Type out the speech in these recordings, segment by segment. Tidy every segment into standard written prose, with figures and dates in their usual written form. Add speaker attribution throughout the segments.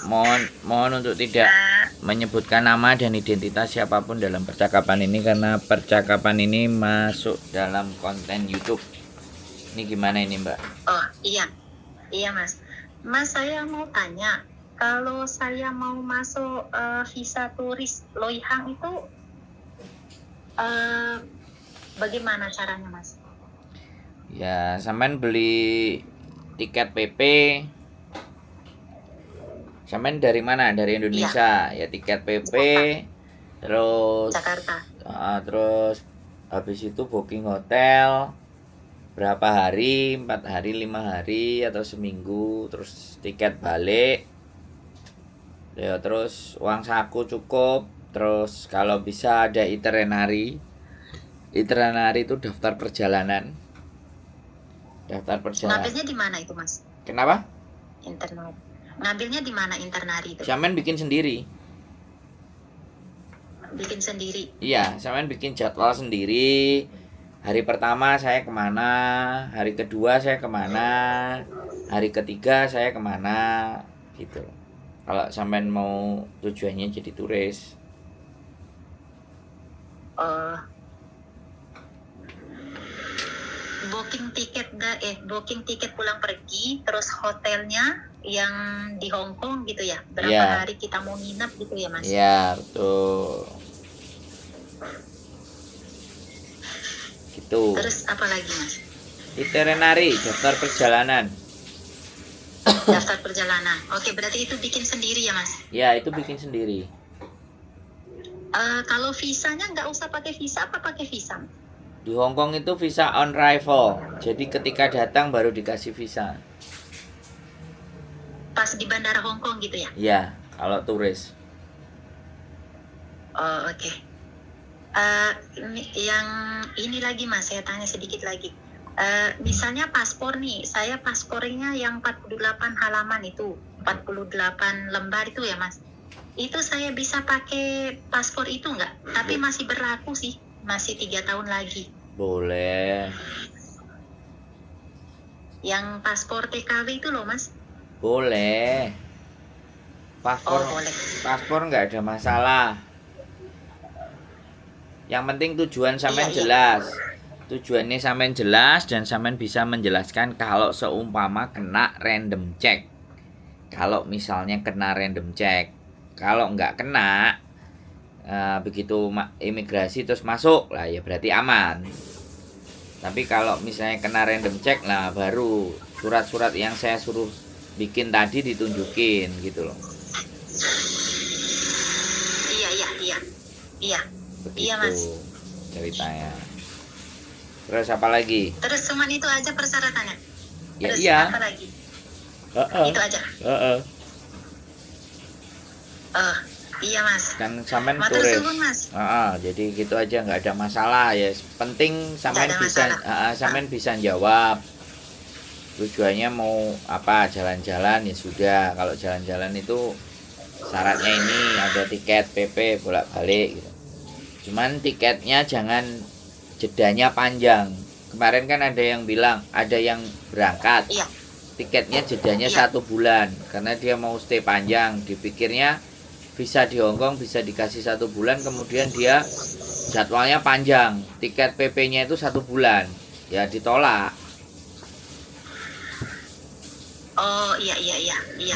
Speaker 1: mohon untuk tidak menyebutkan nama dan identitas siapapun dalam percakapan ini, karena percakapan ini masuk dalam konten YouTube. Ini gimana ini, Mbak?
Speaker 2: Oh iya Mas. Mas, saya mau tanya, kalau saya mau masuk visa turis Loihang itu bagaimana caranya, Mas?
Speaker 1: Ya, sampean beli tiket PP. Sampean dari mana? Dari Indonesia. Ya, tiket PP. Terus
Speaker 2: Jakarta.
Speaker 1: Terus habis itu booking hotel. Berapa hari? 4 hari, 5 hari atau seminggu, terus tiket balik. Ya, terus uang saku cukup. Terus kalau bisa ada itinerary. Itinerary itu daftar perjalanan. Daftar perjalanan.
Speaker 2: Ngambilnya di mana itu, Mas?
Speaker 1: Kenapa?
Speaker 2: Internal. Ngambilnya di mana itinerary itu?
Speaker 1: Sampean bikin sendiri.
Speaker 2: Bikin sendiri.
Speaker 1: Iya, sampean bikin jadwal sendiri. Hari pertama saya kemana, hari kedua saya kemana, hari ketiga saya kemana, gitu. Kalau sampean mau tujuannya jadi turis.
Speaker 2: Booking tiket pulang pergi, terus hotelnya yang di Hong Kong gitu ya? Berapa
Speaker 1: Iya.
Speaker 2: hari kita mau nginep gitu ya, Mas?
Speaker 1: Iya, betul. Gitu.
Speaker 2: Terus apa lagi, Mas?
Speaker 1: Itinerary, daftar perjalanan.
Speaker 2: Daftar perjalanan. Oke, berarti itu bikin sendiri ya, Mas?
Speaker 1: Ya, itu bikin sendiri.
Speaker 2: Kalau visanya nggak usah pakai visa, apa pakai visa?
Speaker 1: Di Hong Kong itu visa on arrival. Jadi ketika datang baru dikasih visa.
Speaker 2: Pas di bandara Hong Kong gitu ya?
Speaker 1: Ya, kalau turis.
Speaker 2: Oh, oke. Yang ini lagi, Mas, saya tanya sedikit lagi. Misalnya paspor nih, saya paspornya yang 48 halaman itu, 48 lembar itu ya, Mas. Itu saya bisa pakai paspor itu nggak? Tapi masih berlaku sih, masih 3 tahun lagi.
Speaker 1: Boleh.
Speaker 2: Yang paspor TKW itu loh, Mas.
Speaker 1: Boleh.
Speaker 2: Boleh.
Speaker 1: Paspor nggak ada masalah. Yang penting tujuan sampean jelas. Tujuannya sampean jelas dan sampean bisa menjelaskan kalau seumpama kena random check. Kalau misalnya kena random check. Kalau nggak kena, begitu imigrasi terus masuk lah, ya berarti aman. Tapi kalau misalnya kena random check, lah baru surat-surat yang saya suruh bikin tadi ditunjukin gitu loh.
Speaker 2: Iya.
Speaker 1: Begitu,
Speaker 2: iya, Mas.
Speaker 1: Ceritanya. Terus apa lagi?
Speaker 2: Terus cuman itu aja persyaratannya?
Speaker 1: Ya,
Speaker 2: terus
Speaker 1: iya.
Speaker 2: apa lagi? Itu aja? Iya, Mas.
Speaker 1: Kan sampean
Speaker 2: Matur
Speaker 1: turis.
Speaker 2: suwun, Mas.
Speaker 1: Jadi gitu aja, nggak ada masalah ya. Penting sampean bisa jawab. Tujuannya mau apa, jalan-jalan ya sudah. Kalau jalan-jalan itu syaratnya ini ada tiket PP bolak-balik gitu. Cuman tiketnya jangan jedanya panjang. Kemarin kan ada yang bilang, ada yang berangkat.
Speaker 2: Iya.
Speaker 1: Tiketnya jedanya 1 bulan karena dia mau stay panjang. Dipikirnya visa di Hong Kong bisa dikasih 1 bulan, kemudian dia jadwalnya panjang. Tiket PP-nya itu 1 bulan. Ya ditolak.
Speaker 2: Oh, iya.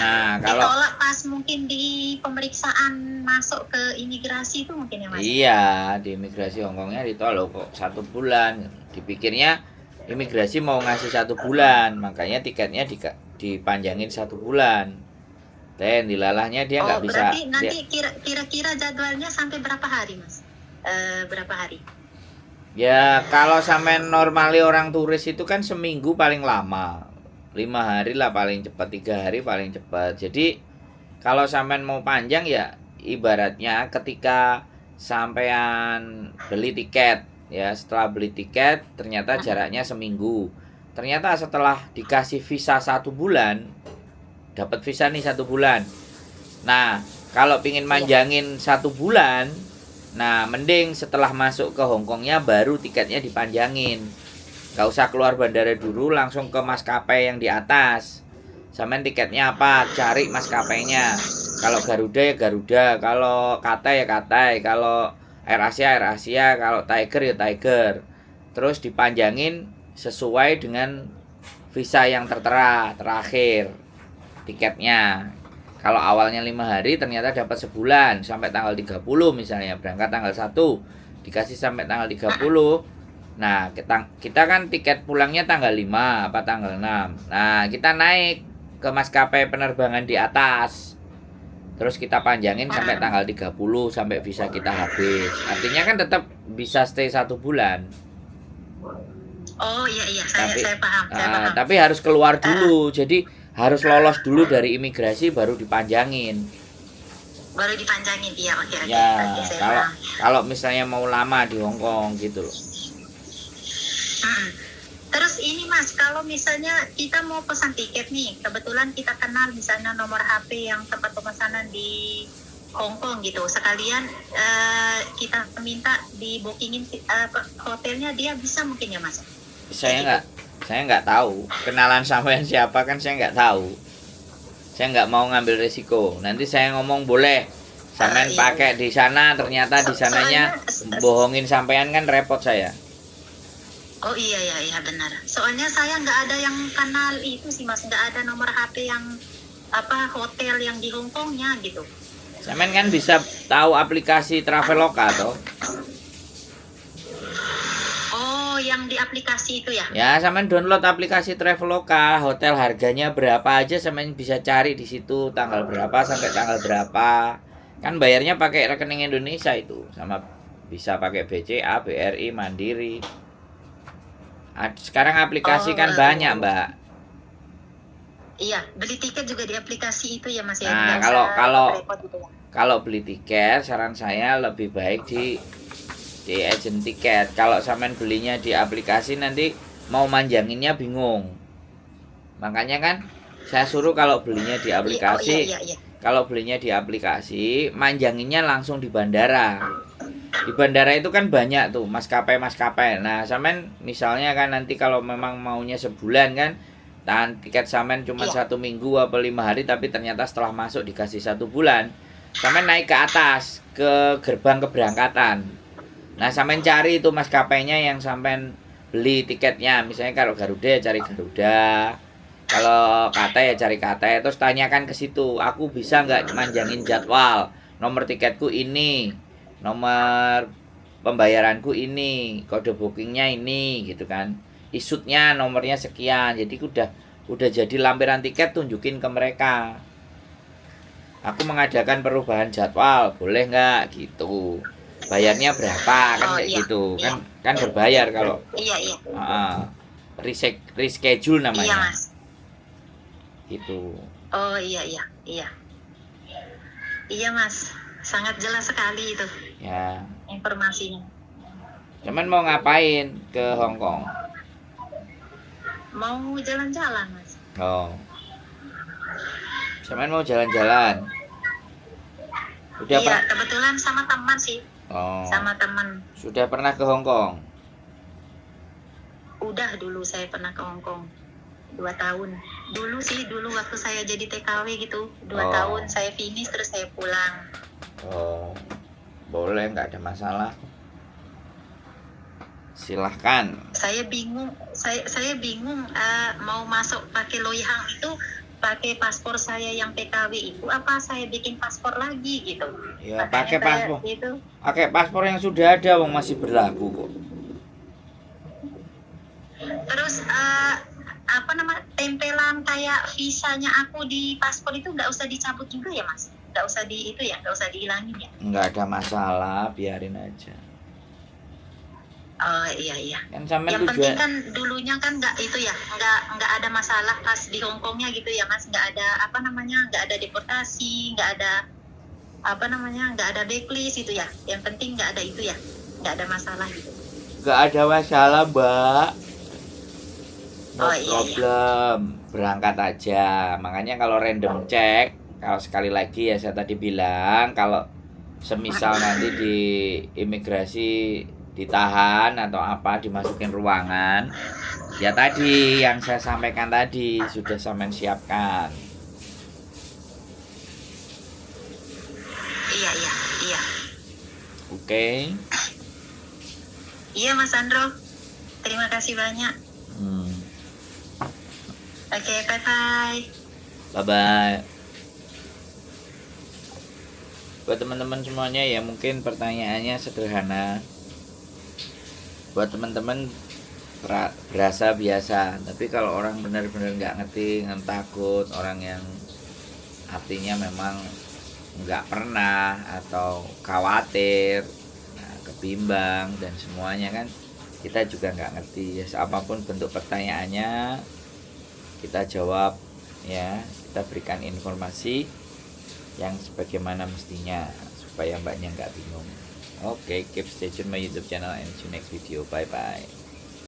Speaker 1: Nah, kalau
Speaker 2: ditolak pas mungkin di pemeriksaan masuk ke imigrasi itu mungkin ya, Mas?
Speaker 1: Iya, di imigrasi Hongkongnya ditolak kok 1 bulan. Dipikirnya imigrasi mau ngasih 1 bulan, makanya tiketnya dipanjangin 1 bulan. Dan dilalahnya dia nggak bisa.
Speaker 2: Berarti nanti kira-kira jadwalnya sampai berapa hari, Mas? Berapa hari?
Speaker 1: Ya, kalau sampean normali orang turis itu kan seminggu paling lama. 5 hari lah paling cepat, 3 hari paling cepat. Jadi kalau sampean mau panjang ya ibaratnya ketika sampean beli tiket ya, setelah beli tiket ternyata jaraknya seminggu. Ternyata setelah dikasih visa 1 bulan, dapat visa nih 1 bulan. Nah, kalau pingin manjangin 1 bulan, nah mending setelah masuk ke Hongkongnya baru tiketnya dipanjangin. Gak usah keluar bandara dulu, langsung ke maskapai yang di atas. Sampean tiketnya apa, cari maskapainya. Kalau Garuda ya Garuda, kalau Cathay ya Cathay, kalau AirAsia AirAsia, kalau Tiger ya Tiger. Terus dipanjangin sesuai dengan visa yang tertera terakhir tiketnya. Kalau awalnya 5 hari ternyata dapat sebulan sampai tanggal 30 misalnya, berangkat tanggal 1 dikasih sampai tanggal 30. Nah, kita kan tiket pulangnya tanggal 5 apa tanggal 6. Nah, kita naik ke maskapai penerbangan di atas. Terus kita panjangin sampai tanggal 30 sampai visa kita habis. Artinya kan tetap bisa stay 1 bulan.
Speaker 2: Oh iya saya paham.
Speaker 1: Tapi harus keluar dulu. Jadi harus lolos dulu dari imigrasi baru dipanjangin.
Speaker 2: Baru dipanjangin, iya oke.
Speaker 1: Ya, kalau misalnya mau lama di Hong Kong gitu loh.
Speaker 2: Terus ini Mas, kalau misalnya kita mau pesan tiket nih, kebetulan kita kenal misalnya nomor HP yang tempat pemesanan di Hong Kong gitu, sekalian kita minta di bookingin hotelnya, dia bisa mungkin ya Mas?
Speaker 1: Saya nggak tahu kenalan sampean siapa, kan saya nggak tahu. Saya nggak mau ngambil risiko. Nanti saya ngomong boleh sampean pakai di sana, ternyata di sananya bohongin sampean, kan repot saya.
Speaker 2: Oh iya benar. Soalnya saya nggak ada yang kenal itu sih Mas, nggak ada nomor HP yang hotel yang di Hong Kongnya gitu.
Speaker 1: Sampean kan bisa tahu aplikasi Traveloka toh?
Speaker 2: Oh, yang di aplikasi itu ya?
Speaker 1: Ya, sampean download aplikasi Traveloka, hotel harganya berapa aja sampean bisa cari di situ, tanggal berapa sampai tanggal berapa. Kan bayarnya pakai rekening Indonesia itu, sama bisa pakai BCA, BRI, Mandiri. Sekarang aplikasi kan banyak, Mbak.
Speaker 2: Iya, beli tiket juga di aplikasi itu ya Mas ya.
Speaker 1: Nah, kalau beli tiket, saran saya lebih baik di agent tiket. Kalau sampean belinya di aplikasi nanti mau manjanginnya bingung. Makanya kan saya suruh kalau belinya di aplikasi, kalau belinya di aplikasi, manjanginnya langsung di bandara. Di bandara itu kan banyak tuh maskapai. Nah, sampean misalnya kan nanti kalau memang maunya sebulan kan, tahan tiket sampean cuma 1 minggu apa 5 hari, tapi ternyata setelah masuk dikasih 1 bulan, sampean naik ke atas ke gerbang keberangkatan. Nah, sampean cari itu maskapainya yang sampean beli tiketnya. Misalnya kalau Garuda ya cari Garuda, kalau Cathay ya cari Cathay. Terus tanyakan ke situ, aku bisa nggak manjangin jadwal, nomor tiketku ini, nomor pembayaranku ini, kode bookingnya ini, gitu kan. Isutnya nomornya sekian. Jadi udah jadi lampiran tiket, tunjukin ke mereka. Aku mengadakan perubahan jadwal, boleh nggak gitu. Bayarnya berapa kan gitu. Kan berbayar kalau.
Speaker 2: Iya.
Speaker 1: Reschedule namanya.
Speaker 2: Iya, Mas.
Speaker 1: Gitu.
Speaker 2: Oh iya. Iya, Mas. Sangat jelas sekali itu.
Speaker 1: Ya.
Speaker 2: Informasinya.
Speaker 1: Cuman mau ngapain ke Hong Kong?
Speaker 2: Mau jalan-jalan, Mas.
Speaker 1: Oh. Cuman mau jalan-jalan.
Speaker 2: Iya, kebetulan sama teman sih.
Speaker 1: Oh.
Speaker 2: Sama teman.
Speaker 1: Sudah pernah ke Hong Kong?
Speaker 2: Udah, dulu saya pernah ke Hong Kong 2 tahun. Dulu waktu saya jadi TKW gitu, 2 tahun saya finish terus saya pulang.
Speaker 1: Oh, boleh, nggak ada masalah. Silahkan.
Speaker 2: Saya bingung mau masuk pakai Loyang itu, pakai paspor saya yang PKW itu, apa saya bikin paspor lagi gitu?
Speaker 1: Ya, pakai paspor. Pakai paspor yang sudah ada, wong masih berlaku kok.
Speaker 2: Terus tempelan kayak visanya aku di paspor itu nggak usah dicabut juga ya Mas? Nggak usah dihilangin ya?
Speaker 1: Nggak ada masalah, biarin aja.
Speaker 2: Oh iya.
Speaker 1: Kan
Speaker 2: yang penting kan dulunya kan nggak ada masalah pas di Hongkongnya gitu ya Mas, nggak ada deportasi, nggak ada backlist itu ya. Yang penting nggak ada itu ya, nggak ada masalah gitu.
Speaker 1: Nggak ada masalah, Mbak. No
Speaker 2: iya.
Speaker 1: problem, berangkat aja. Makanya kalau random check, kalau sekali lagi ya saya tadi bilang, kalau semisal nanti di imigrasi ditahan atau apa, dimasukin ruangan, Ya tadi yang saya sampaikan tadi sudah sampean siapkan.
Speaker 2: Iya, iya, iya.
Speaker 1: Oke.
Speaker 2: Iya Mas Andro. Terima kasih banyak.
Speaker 1: Hmm.
Speaker 2: Oke, bye-bye.
Speaker 1: Bye-bye. Buat teman-teman semuanya ya mungkin pertanyaannya sederhana. Buat teman-teman berasa biasa, tapi kalau orang benar-benar nggak ngerti, nggak takut, orang yang artinya memang nggak pernah atau khawatir, nah, kebimbang dan semuanya kan kita juga nggak ngerti ya, apapun bentuk pertanyaannya kita jawab ya, kita berikan informasi yang sebagaimana mestinya supaya mbaknya nggak bingung. Oke, keep stay tune my YouTube channel and see you next video. Bye bye.